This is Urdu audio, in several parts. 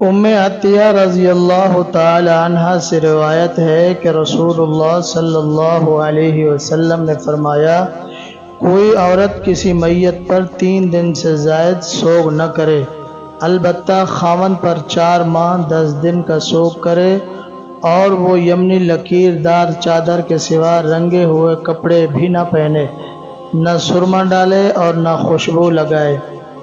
عطیہ رضی اللہ تعالی عنہ سے روایت ہے کہ رسول اللہ صلی اللہ علیہ وسلم نے فرمایا، کوئی عورت کسی میت پر 3 دن سے زائد سوگ نہ کرے، البتہ خاوند پر 4 ماہ 10 دن کا سوگ کرے، اور وہ یمنی لکیر دار چادر کے سوا رنگے ہوئے کپڑے بھی نہ پہنے، نہ سرما ڈالے اور نہ خوشبو لگائے،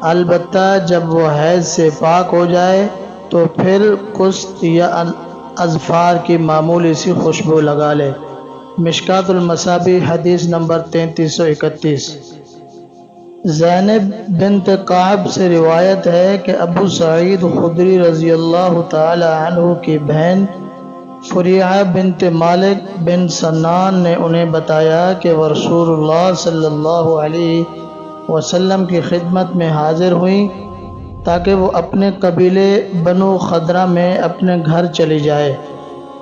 البتہ جب وہ حیض سے پاک ہو جائے تو پھر کست یا اظفار کی معمولی سی خوشبو لگا لے۔ مشکات المصابیح حدیث نمبر 3331۔ زینب بنت کعب سے روایت ہے کہ ابو سعید خدری رضی اللہ تعالی عنہ کی بہن فریعہ بنت مالک بن سنان نے انہیں بتایا کہ وہ رسول اللہ صلی اللہ علیہ وسلم کی خدمت میں حاضر ہوئیں تاکہ وہ اپنے قبیلے بنو خدرہ میں اپنے گھر چلی جائے،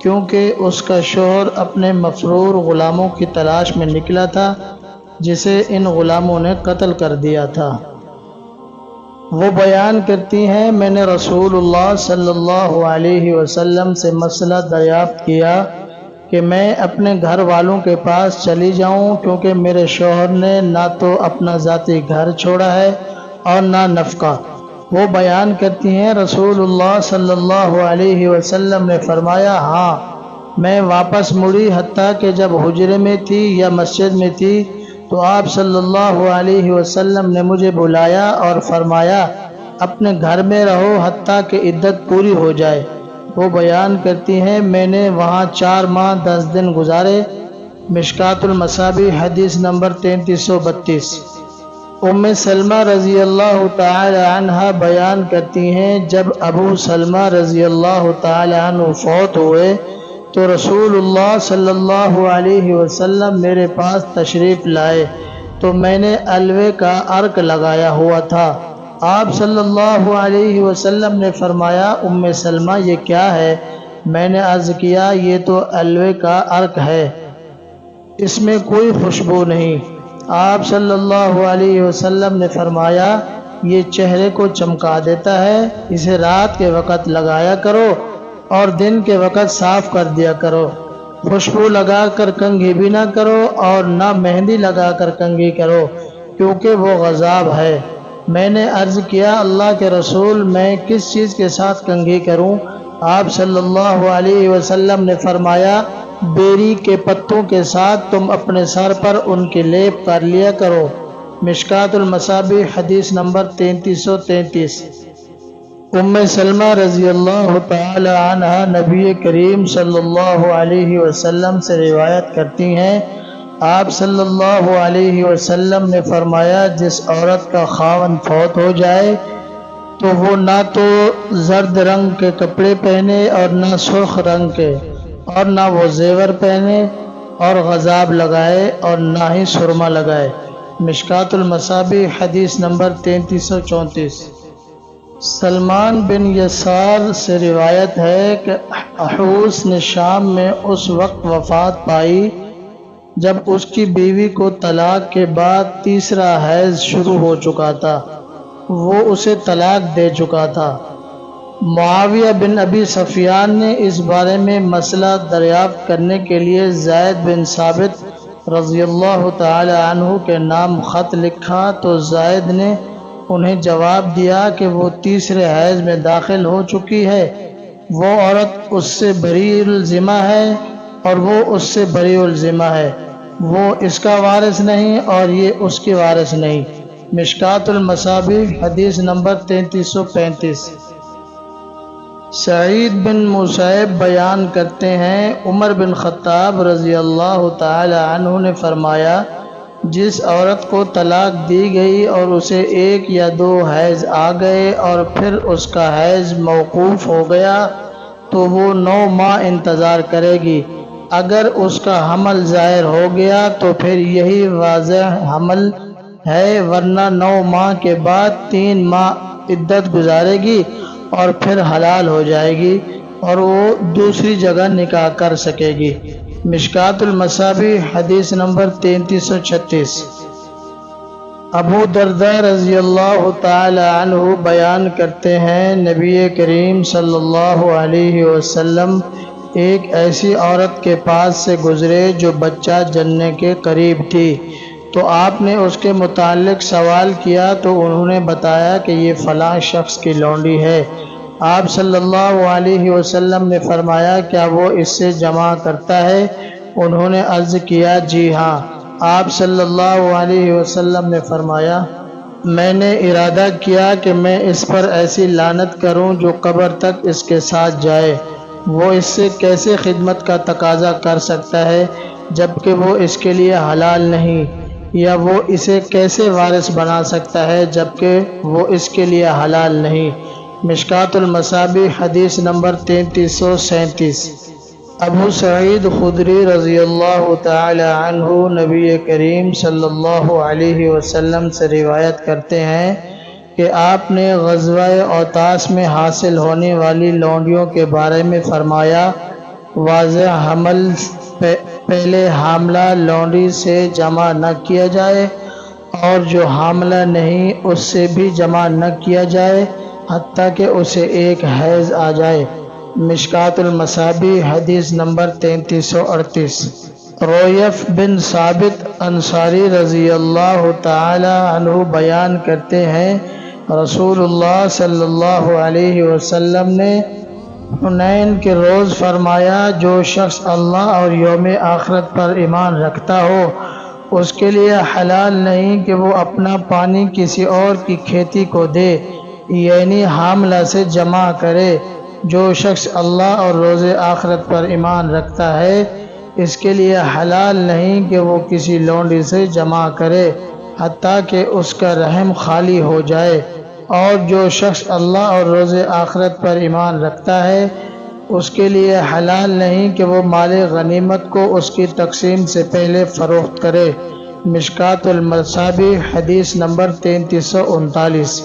کیونکہ اس کا شوہر اپنے مفرور غلاموں کی تلاش میں نکلا تھا جسے ان غلاموں نے قتل کر دیا تھا۔ وہ بیان کرتی ہیں، میں نے رسول اللہ صلی اللہ علیہ وسلم سے مسئلہ دریافت کیا کہ میں اپنے گھر والوں کے پاس چلی جاؤں، کیونکہ میرے شوہر نے نہ تو اپنا ذاتی گھر چھوڑا ہے اور نہ نفقہ۔ وہ بیان کرتی ہیں، رسول اللہ صلی اللہ علیہ وسلم نے فرمایا، ہاں میں واپس مڑی، حتیٰ کہ جب حجرے میں تھی یا مسجد میں تھی تو آپ صلی اللہ علیہ وسلم نے مجھے بلایا اور فرمایا، اپنے گھر میں رہو حتیٰ کہ عدت پوری ہو جائے۔ وہ بیان کرتی ہیں، میں نے وہاں 4 ماہ 10 دن گزارے۔ مشکات المصابیح حدیث نمبر 3332۔ سلمہ رضی اللہ تعالی عنہ بیان کرتی ہیں، جب ابو سلمہ رضی اللہ تعالی عنہ فوت ہوئے تو رسول اللہ صلی اللہ علیہ وسلم میرے پاس تشریف لائے تو میں نے الوے کا عرق لگایا ہوا تھا۔ آپ صلی اللہ علیہ وسلم نے فرمایا، سلمہ یہ کیا ہے؟ میں نے عرض کیا، یہ تو الوے کا عرق ہے، اس میں کوئی خوشبو نہیں۔ آپ صلی اللہ علیہ وسلم نے فرمایا، یہ چہرے کو چمکا دیتا ہے، اسے رات کے وقت لگایا کرو اور دن کے وقت صاف کر دیا کرو۔ خوشبو لگا کر کنگھی بھی نہ کرو اور نہ مہندی لگا کر کنگھی کرو، کیونکہ وہ غضاب ہے۔ میں نے عرض کیا، اللہ کے رسول، میں کس چیز کے ساتھ کنگھی کروں؟ آپ صلی اللہ علیہ وسلم نے فرمایا، بیری کے پتوں کے ساتھ تم اپنے سر پر ان کی لیپ کر لیا کرو۔ مشکات المصابیح حدیث نمبر 3333۔ سلمہ رضی اللہ تعالی عنہ نبی کریم صلی اللہ علیہ وسلم سے روایت کرتی ہیں، آپ صلی اللہ علیہ وسلم نے فرمایا، جس عورت کا خاوند فوت ہو جائے تو وہ نہ تو زرد رنگ کے کپڑے پہنے اور نہ سرخ رنگ کے، اور نہ وہ زیور پہنے اور غضاب لگائے اور نہ ہی سرما لگائے۔ مشکات المصابیح حدیث نمبر 3334۔ سلمان بن یسار سے روایت ہے کہ احوس نے شام میں اس وقت وفات پائی جب اس کی بیوی کو طلاق کے بعد 3را حیض شروع ہو چکا تھا، وہ اسے طلاق دے چکا تھا۔ معاویہ بن ابی سفیان نے اس بارے میں مسئلہ دریافت کرنے کے لیے زید بن ثابت رضی اللہ تعالی عنہ کے نام خط لکھا تو زید نے انہیں جواب دیا کہ وہ 3رے حیض میں داخل ہو چکی ہے، وہ عورت اس سے بری الذمہ ہے اور وہ اس سے بری الذمہ ہے، وہ اس کا وارث نہیں اور یہ اس کی وارث نہیں۔ مشکات المصابیح حدیث نمبر 3335۔ سعید بن مسیب بیان کرتے ہیں، عمر بن خطاب رضی اللہ تعالی عنہ نے فرمایا، جس عورت کو طلاق دی گئی اور اسے 1 یا 2 حیض آ گئے اور پھر اس کا حیض موقوف ہو گیا تو وہ 9 ماہ انتظار کرے گی۔ اگر اس کا حمل ظاہر ہو گیا تو پھر یہی واضح حمل ہے، ورنہ 9 ماہ کے بعد 3 ماہ عدت گزارے گی اور پھر حلال ہو جائے گی اور وہ دوسری جگہ نکاح کر سکے گی۔ مشکات المصابیح حدیث نمبر 3336۔ ابو درداء رضی اللہ تعالی عنہ بیان کرتے ہیں، نبی کریم صلی اللہ علیہ وسلم ایک ایسی عورت کے پاس سے گزرے جو بچہ جننے کے قریب تھی، تو آپ نے اس کے متعلق سوال کیا تو انہوں نے بتایا کہ یہ فلاں شخص کی لونڈی ہے۔ آپ صلی اللہ علیہ وسلم نے فرمایا، کیا وہ اس سے جمع کرتا ہے؟ انہوں نے عرض کیا، جی ہاں۔ آپ صلی اللہ علیہ وسلم نے فرمایا، میں نے ارادہ کیا کہ میں اس پر ایسی لعنت کروں جو قبر تک اس کے ساتھ جائے۔ وہ اس سے کیسے خدمت کا تقاضا کر سکتا ہے جبکہ وہ اس کے لیے حلال نہیں، یا وہ اسے کیسے وارث بنا سکتا ہے جبکہ وہ اس کے لیے حلال نہیں۔ مشکوٰۃ المصابیح حدیث نمبر 3337۔ ابو سعید خدری رضی اللہ تعالی عنہ نبی کریم صلی اللہ علیہ وسلم سے روایت کرتے ہیں کہ آپ نے غزوہ اوطاس میں حاصل ہونے والی لونڈیوں کے بارے میں فرمایا، واضح حمل پہلے حاملہ لونڈی سے جمع نہ کیا جائے اور جو حاملہ نہیں اس سے بھی جمع نہ کیا جائے حتیٰ کہ اسے ایک حیض آ جائے۔ مشکوٰۃ المصابیح حدیث نمبر 3338۔ رویف بن ثابت انصاری رضی اللہ تعالی عنہ بیان کرتے ہیں، رسول اللہ صلی اللہ علیہ وسلم نے حنین کے روز فرمایا، جو شخص اللہ اور یوم آخرت پر ایمان رکھتا ہو اس کے لیے حلال نہیں کہ وہ اپنا پانی کسی اور کی کھیتی کو دے، یعنی حاملہ سے جمع کرے۔ جو شخص اللہ اور روز آخرت پر ایمان رکھتا ہے اس کے لیے حلال نہیں کہ وہ کسی لونڈی سے جمع کرے حتیٰ کہ اس کا رحم خالی ہو جائے، اور جو شخص اللہ اور روز آخرت پر ایمان رکھتا ہے اس کے لیے حلال نہیں کہ وہ مال غنیمت کو اس کی تقسیم سے پہلے فروخت کرے۔ مشکوٰۃ المصابیح حدیث نمبر 3339۔